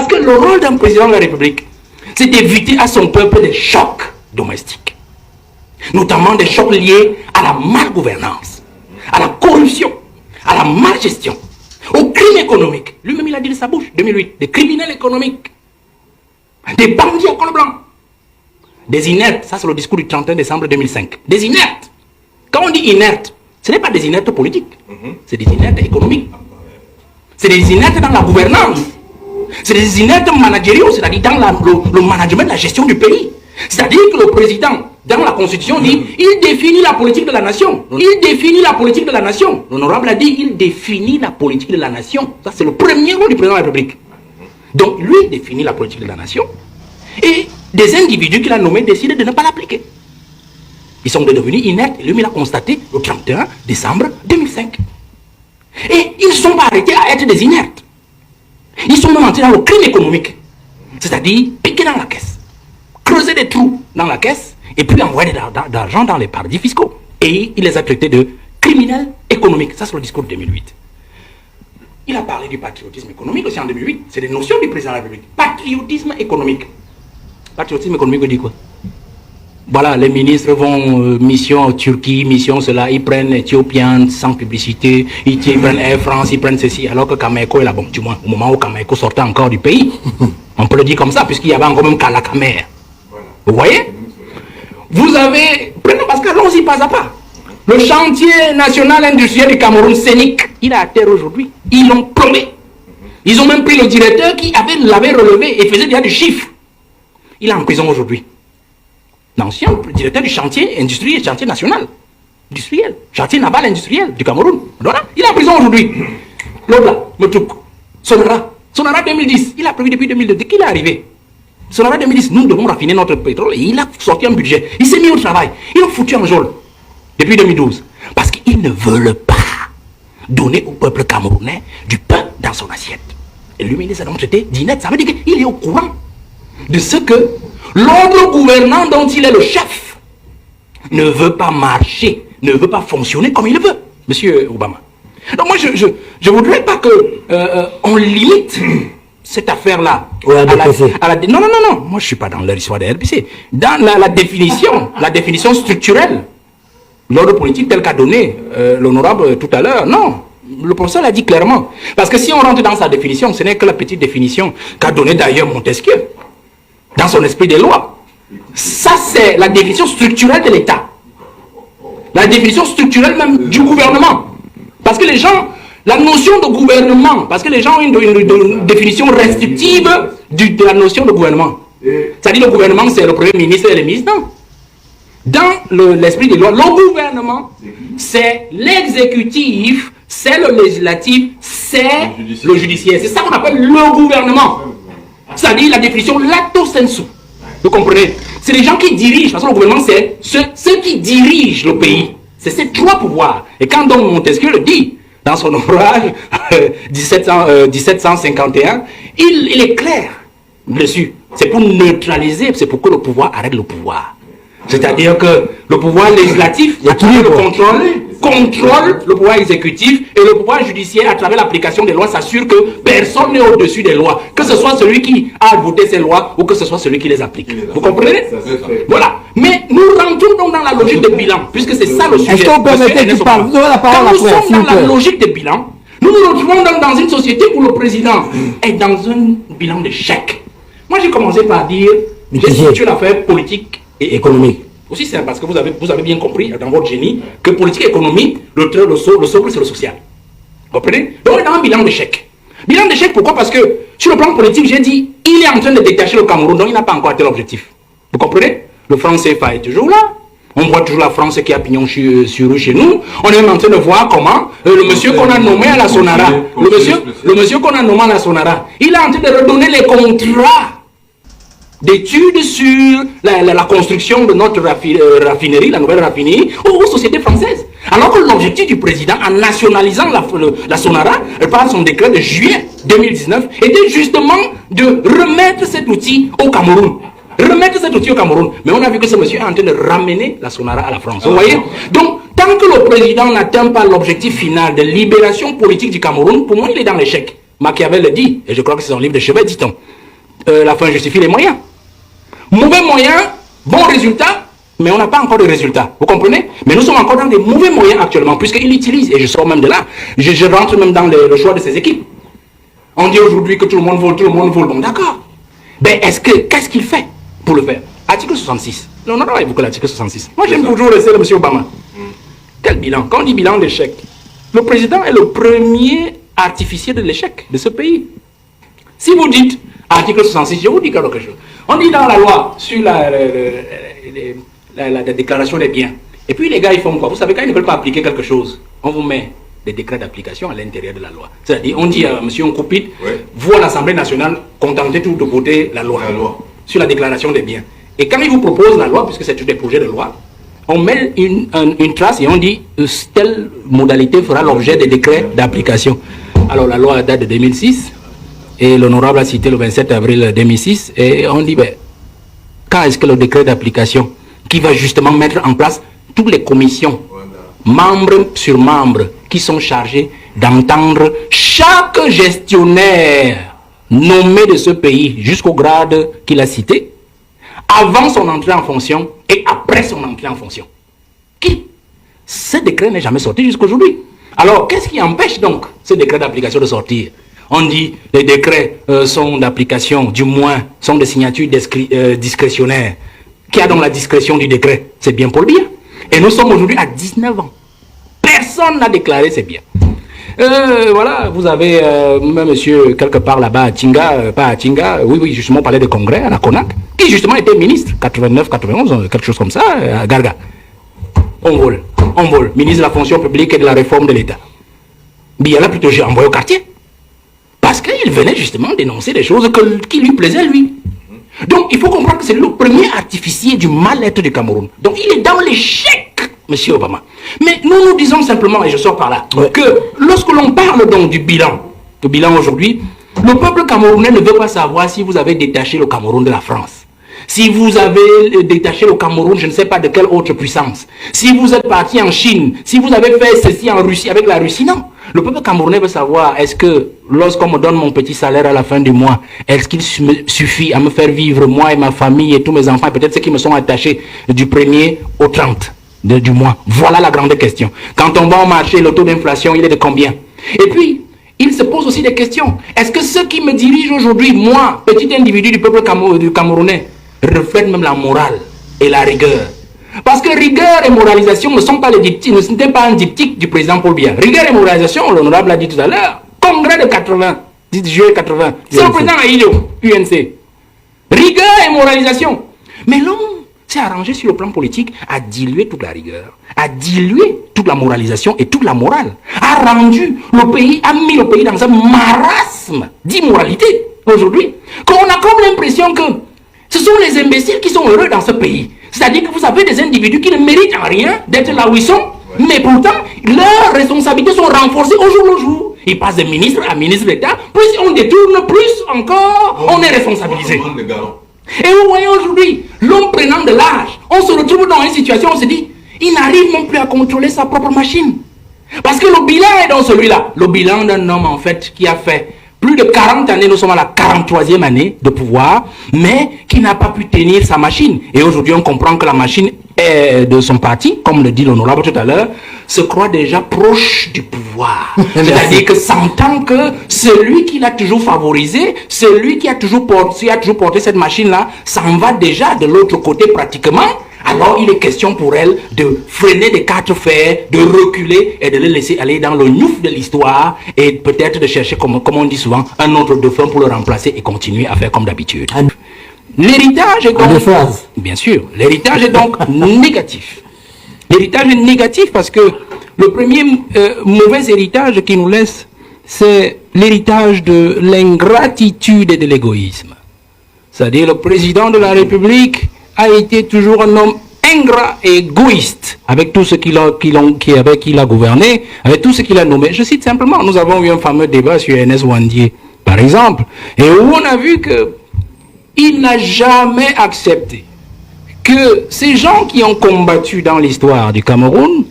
Parce que le rôle d'un président de la République, c'est d'éviter à son peuple des chocs domestiques. Notamment des chocs liés à la malgouvernance, à la corruption, à la malgestion, au crime économique. Lui-même, il a dit de sa bouche, 2008, des criminels économiques, des bandits au col blanc, des inertes. Ça, c'est le discours du 31 décembre 2005. Des inertes. Quand on dit inerte, ce n'est pas des inertes politiques, c'est des inertes économiques. C'est des inertes dans la gouvernance. C'est des inertes managériaux, c'est-à-dire dans le management de la gestion du pays. C'est-à-dire que le président, dans la Constitution, dit il définit la politique de la nation. Il définit la politique de la nation. L'honorable a dit il définit la politique de la nation. Ça, c'est le premier rôle du président de la République. Donc, lui définit la politique de la nation. Et des individus qu'il a nommés décident de ne pas l'appliquer. Ils sont devenus inertes. Et lui, il a constaté le 31 décembre 2005. Et ils ne sont pas arrêtés à être des inertes. Ils sont même entrés dans le crime économique. C'est-à-dire piquer dans la caisse, creuser des trous dans la caisse et puis envoyer de l'argent dans les paradis fiscaux. Et il les a traités de criminels économiques. Ça, c'est le discours de 2008. Il a parlé du patriotisme économique aussi en 2008. C'est des notions du président de la République. Patriotisme économique. Patriotisme économique, on dit quoi? Voilà, les ministres vont mission en Turquie, mission cela, ils prennent Ethiopian sans publicité, ils prennent Air France, ils prennent ceci, alors que Kameko est là, bon, du moins, au moment où Kameko sortait encore du pays, on peut le dire comme ça, puisqu'il y avait encore même Kalakamer. Voilà. Vous voyez? Vous avez, prenez parce que allons-y pas à pas. Le chantier national industriel du Cameroun, Sénic, il est à terre aujourd'hui. Ils l'ont plombé. Ils ont même pris le directeur qui l'avait relevé et faisait déjà du chiffre. Il est en prison aujourd'hui. L'ancien directeur du chantier industriel, chantier national, industriel, chantier naval industriel du Cameroun. Voilà, il est en prison aujourd'hui. L'autre là, Motouk, Sonara 2010, il a prévu depuis 2002, dès qu'il est arrivé. Sonara 2010, nous devons raffiner notre pétrole et il a sorti un budget. Il s'est mis au travail, ils l'ont foutu en geôle depuis 2012. Parce qu'ils ne veulent pas donner au peuple camerounais du pain dans son assiette. Et lui, il les a donc traités d'ineptes. Ça veut dire qu'il est au courant de ce que l'ordre gouvernant dont il est le chef ne veut pas marcher, ne veut pas fonctionner comme il veut, monsieur Obama. Donc moi, je ne voudrais pas qu'on limite cette affaire-là non, moi je ne suis pas dans l'histoire de RPC. Dans la définition structurelle, l'ordre politique tel qu'a donné l'honorable tout à l'heure, non. Le professeur l'a dit clairement. Parce que si on rentre dans sa définition, ce n'est que la petite définition qu'a donnée d'ailleurs Montesquieu dans son esprit des lois. Ça, c'est la définition structurelle de l'État. La définition structurelle même du gouvernement. Parce que les gens, la notion de gouvernement, parce que les gens ont une définition restrictive de la notion de gouvernement. C'est-à-dire le gouvernement, c'est le premier ministre et les ministres. Non. Dans l'esprit des lois, le gouvernement, c'est l'exécutif, c'est le législatif, c'est le judiciaire. C'est ça qu'on appelle le gouvernement. C'est-à-dire la définition lato sensu. Vous comprenez? C'est les gens qui dirigent, parce que le gouvernement, c'est ceux qui dirigent le pays. C'est ces trois pouvoirs. Et quand donc Montesquieu le dit, dans son ouvrage 1751, il est clair dessus. C'est pour neutraliser, c'est pour que le pouvoir arrête le pouvoir. C'est-à-dire que le pouvoir législatif, à travers le contrôle le pouvoir exécutif, et le pouvoir judiciaire, à travers l'application des lois, s'assure que personne n'est au-dessus des lois. Que ce soit celui qui a voté ces lois ou que ce soit celui qui les applique. Vous comprenez? Voilà. Mais nous rentrons donc dans la logique de bilan, puisque c'est ça le sujet. Est-ce qu'on permettait qu'il parle? Quand nous sommes dans la logique de bilan, nous nous retrouvons donc dans une société où le président est dans un bilan d'échec. Moi, j'ai commencé par dire, j'ai situé l'affaire politique et économique. Aussi, c'est parce que vous avez bien compris dans votre génie que politique et économie, le socle, c'est le social. Vous comprenez? Donc, on est dans un bilan d'échec. Bilan d'échec, pourquoi? Parce que sur le plan politique, j'ai dit, il est en train de détacher le Cameroun, donc il n'a pas encore atteint l'objectif. Vous comprenez? Le franc CFA est toujours là. On voit toujours la France qui a pignon sur rue chez nous. On est même en train de voir comment le monsieur qu'on a nommé à la Sonara, le monsieur qu'on a nommé à la Sonara, il est en train de redonner les contrats d'études sur la construction de notre raffinerie, la nouvelle raffinerie, aux sociétés françaises. Alors que l'objectif du président, en nationalisant la Sonara, par son décret de juillet 2019, était justement de remettre cet outil au Cameroun. Mais on a vu que ce monsieur est en train de ramener la Sonara à la France. Vous voyez? Donc, tant que le président n'atteint pas l'objectif final de libération politique du Cameroun, pour moi, il est dans l'échec. Machiavel le dit, et je crois que c'est son livre de chevet, dit-on. la fin justifie les moyens. Mauvais moyens, bon résultat, mais on n'a pas encore de résultats. Vous comprenez? Mais nous sommes encore dans des mauvais moyens actuellement, puisqu'ils utilisent, et je sors même de là, je rentre même dans le choix de ces équipes. On dit aujourd'hui que tout le monde vole, bon d'accord. Ben qu'est-ce qu'il fait pour le faire? Article 66. On a évoqué l'article 66. Moi j'aime toujours laisser le monsieur Obama. Quel bilan? Quand on dit bilan d'échec, le président est le premier artificier de l'échec de ce pays. Si vous dites article 66, je vous dis quelque chose. On dit dans la loi sur la déclaration des biens. Et puis les gars, ils font quoi? Vous savez, quand ils ne veulent pas appliquer quelque chose, on vous met des décrets d'application à l'intérieur de la loi. C'est-à-dire, on dit à M. Nkoupit, vous à l'Assemblée nationale, contentez-vous de voter la loi sur la déclaration des biens. Et quand ils vous proposent la loi, puisque c'est des projets de loi, on met une trace et on dit telle modalité fera l'objet des décrets d'application. Alors la loi date de 2006 et l'honorable a cité le 27 avril 2006 et on dit quand est-ce que le décret d'application qui va justement mettre en place toutes les commissions, membres sur membres, qui sont chargés d'entendre chaque gestionnaire nommé de ce pays jusqu'au grade qu'il a cité, avant son entrée en fonction et après son entrée en fonction. Qui? Ce décret n'est jamais sorti jusqu'à aujourd'hui. Alors, qu'est-ce qui empêche donc ce décret d'application de sortir? On dit les décrets sont d'application, du moins, sont de signature discrétionnaire. Qui a donc la discrétion du décret? C'est bien pour le bien. Et nous sommes aujourd'hui à 19 ans. Personne n'a déclaré c'est bien. Voilà, vous avez monsieur quelque part là-bas à Tinga, pas à Tinga, oui, justement, on parlait de congrès à la CONAC, qui justement était ministre, 89, 91, quelque chose comme ça, à Garga. On vole, ministre de la fonction publique et de la réforme de l'État. Biala plutôt j'ai envoyé au quartier. Parce qu'il venait justement dénoncer des choses qui lui plaisaient lui. Donc il faut comprendre que c'est le premier artificier du mal-être du Cameroun. Donc il est dans l'échec, monsieur Obama. Mais nous disons simplement, et je sors par là, que lorsque l'on parle donc du bilan aujourd'hui, le peuple camerounais ne veut pas savoir si vous avez détaché le Cameroun de la France. Si vous avez détaché le Cameroun, je ne sais pas de quelle autre puissance. Si vous êtes parti en Chine, si vous avez fait ceci en Russie, avec la Russie, non. Le peuple camerounais veut savoir, est-ce que lorsqu'on me donne mon petit salaire à la fin du mois, est-ce qu'il suffit à me faire vivre moi et ma famille et tous mes enfants, et peut-être ceux qui me sont attachés du 1er au 30 du mois. Voilà la grande question. Quand on va au marché, le taux d'inflation, il est de combien? Et puis, il se pose aussi des questions. Est-ce que ceux qui me dirigent aujourd'hui, moi, petit individu du peuple camerounais, reflètent même la morale et la rigueur? Parce que rigueur et moralisation ne sont pas les diptyques, ne sont pas un diptyque du président Paul Biya. Rigueur et moralisation, l'honorable l'a dit tout à l'heure, congrès de 80, 10 juillet 80, c'est le président Aïdo, UNC. Rigueur et moralisation. Mais l'homme s'est arrangé sur le plan politique à diluer toute la rigueur, à diluer toute la moralisation et toute la morale, a rendu le pays, a mis le pays dans un marasme d'immoralité aujourd'hui, qu'on a comme l'impression que ce sont les imbéciles qui sont heureux dans ce pays. C'est-à-dire que vous avez des individus qui ne méritent en rien d'être là où ils sont, mais pourtant, leurs responsabilités sont renforcées au jour le jour. Ils passent de ministre à ministre d'État, plus on détourne, plus encore on est responsabilisé. Et vous voyez aujourd'hui, l'homme prenant de l'âge, on se retrouve dans une situation où on se dit, il n'arrive même plus à contrôler sa propre machine. Parce que le bilan est dans celui-là. Le bilan d'un homme en fait qui a fait plus de 40 années, nous sommes à la 43e année de pouvoir, mais qui n'a pas pu tenir sa machine. Et aujourd'hui, on comprend que la machine est de son parti, comme le dit l'honorable tout à l'heure, se croit déjà proche du pouvoir. C'est-à-dire que s'entend que celui qui l'a toujours favorisé, celui qui a toujours porté cette machine-là, s'en va déjà de l'autre côté pratiquement. Alors il est question pour elle de freiner des quatre fers, de reculer et de le laisser aller dans le gnouf de l'histoire et peut-être de chercher, comme on dit souvent, un autre dauphin pour le remplacer et continuer à faire comme d'habitude. L'héritage est donc... Bien sûr, l'héritage est donc négatif. L'héritage est négatif parce que le premier mauvais héritage qu'il nous laisse, c'est l'héritage de l'ingratitude et de l'égoïsme. C'est-à-dire le président de la République a été toujours un homme ingrat et égoïste avec tout ce qu'il a gouverné, avec tout ce qu'il a nommé. Je cite simplement, nous avons eu un fameux débat sur Ernest Ouandié, par exemple, et où on a vu qu'il n'a jamais accepté que ces gens qui ont combattu dans l'histoire du Cameroun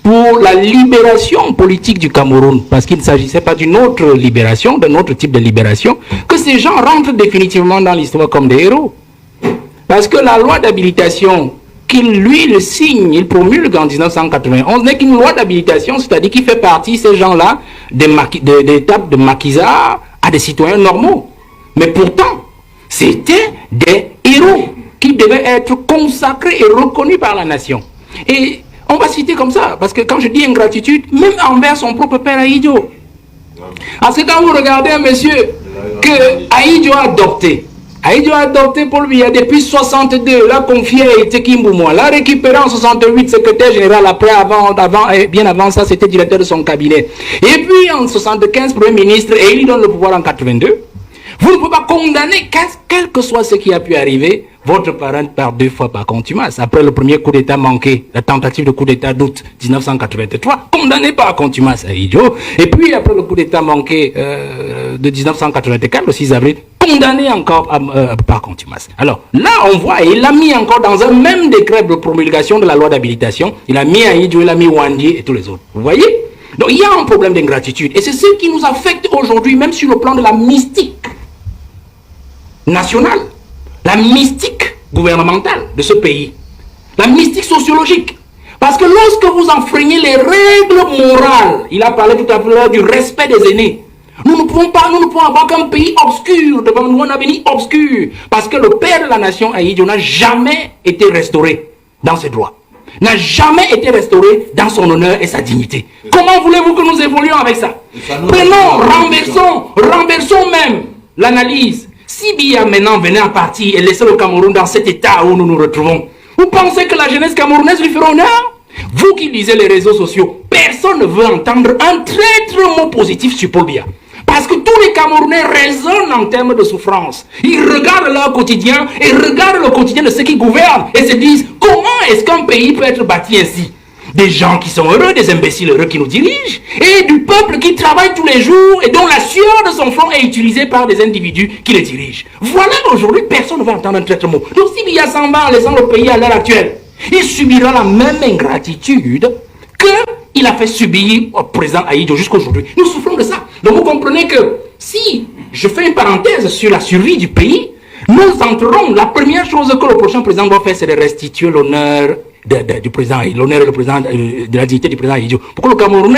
pour la libération politique du Cameroun, parce qu'il ne s'agissait pas d'une autre libération, d'un autre type de libération, que ces gens rentrent définitivement dans l'histoire comme des héros. Parce que la loi d'habilitation qu'il, lui, le signe, il promulgue en 1991, n'est qu'une loi d'habilitation, c'est-à-dire qu'il fait partie, ces gens-là, d'étapes de maquisards à des citoyens normaux. Mais pourtant, c'était des héros qui devaient être consacrés et reconnus par la nation. Et on va citer comme ça, parce que quand je dis ingratitude, même envers son propre père Ahidjo. Parce que quand vous regardez un monsieur que Ahidjo a adopté Paul Biya depuis 62, l'a confié à Iteki Mboumoua, l'a récupéré en 68, secrétaire général, après, bien avant ça, c'était directeur de son cabinet. Et puis en 75, premier ministre, et il lui donne le pouvoir en 82. Vous ne pouvez pas condamner, quel que soit ce qui a pu arriver, votre parent par 2 fois par contumace. Après le premier coup d'État manqué, la tentative de coup d'État d'août 1983, condamné par contumace à Ahidjo. Et puis après le coup d'État manqué de 1984, le 6 avril, condamné encore par contumace. Alors là, on voit, il l'a mis encore dans un même décret de promulgation de la loi d'habilitation. Il a mis Ahidjo, il a mis Wandi et tous les autres. Vous voyez? Donc il y a un problème d'ingratitude. Et c'est ce qui nous affecte aujourd'hui, même sur le plan de la mystique nationale, la mystique gouvernementale de ce pays, la mystique sociologique. Parce que lorsque vous enfreignez les règles morales, il a parlé tout à l'heure du respect des aînés, nous ne pouvons avoir qu'un pays obscur devant nous, un avenir obscur, parce que le père de la nation, Ahidjo, n'a jamais été restauré dans ses droits, n'a jamais été restauré dans son honneur et sa dignité. Comment voulez-vous que nous évoluions avec ça? Prenons, renversons même l'analyse. Si Biya maintenant venait à partir et laisser le Cameroun dans cet état où nous nous retrouvons, vous pensez que la jeunesse camerounaise lui fera honneur? Vous qui lisez les réseaux sociaux, personne ne veut entendre un traître mot positif sur Paul Biya. Parce que tous les Camerounais raisonnent en termes de souffrance. Ils regardent leur quotidien et regardent le quotidien de ceux qui gouvernent et se disent comment est-ce qu'un pays peut être bâti ainsi? Des gens qui sont heureux, des imbéciles heureux qui nous dirigent, et du peuple qui travaille tous les jours et dont la sueur de son front est utilisée par des individus qui le dirigent. Voilà, aujourd'hui, personne ne va entendre un traître mot. Donc si Biya s'en va en laissant le pays à l'heure actuelle, il subira la même ingratitude qu'il a fait subir au président Ahidjo jusqu'aujourd'hui. Nous souffrons de ça. Donc vous comprenez que si je fais une parenthèse sur la survie du pays, nous entrerons, la première chose que le prochain président doit faire, c'est de restituer l'honneur du président, l'honneur de la dignité du président Ahidjo. Pour que le Cameroun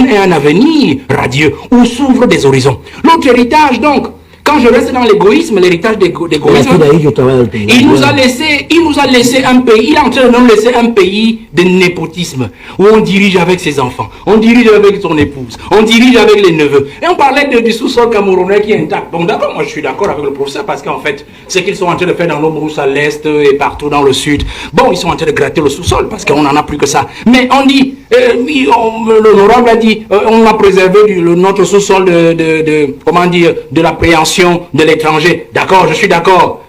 ait un avenir radieux où s'ouvrent des horizons. L'autre héritage, donc, quand je reste dans l'égoïsme, l'héritage d'égoïsme, il nous a laissé un pays, il est en train de nous laisser un pays de népotisme, où on dirige avec ses enfants, on dirige avec son épouse, on dirige avec les neveux. Et on parlait du sous-sol camerounais qui est intact. Bon, d'accord, moi je suis d'accord avec le professeur, parce qu'en fait, ce qu'ils sont en train de faire dans nos brousses à l'est et partout dans le sud, bon, ils sont en train de gratter le sous-sol, parce qu'on n'en a plus que ça. Mais on dit, l'honorable a dit, on a préservé notre sous-sol de l'appréhension de l'étranger. D'accord, je suis d'accord.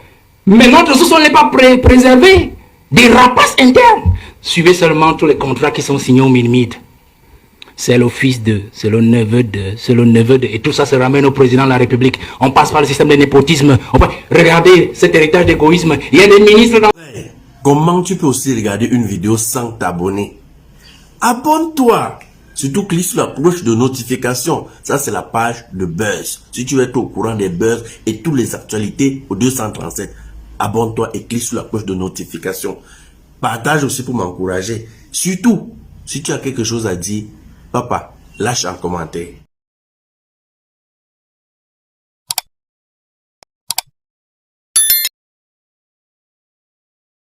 Mais notre sous-sol n'est pas préservé des rapaces internes. Suivez seulement tous les contrats qui sont signés au Minmid. C'est le fils de, c'est le neveu de, c'est le neveu de. Et tout ça se ramène au président de la République. On passe par le système de népotisme. Regardez cet héritage d'égoïsme. Il y a des ministres dans... Comment tu peux aussi regarder une vidéo sans t'abonner? Abonne-toi. Surtout clique sur la cloche de notification. Ça, c'est la page de Buzz. Si tu veux être au courant des buzz et toutes les actualités au 237, abonne-toi et clique sur la cloche de notification. Partage aussi pour m'encourager. Surtout, si tu as quelque chose à dire, papa, lâche un commentaire.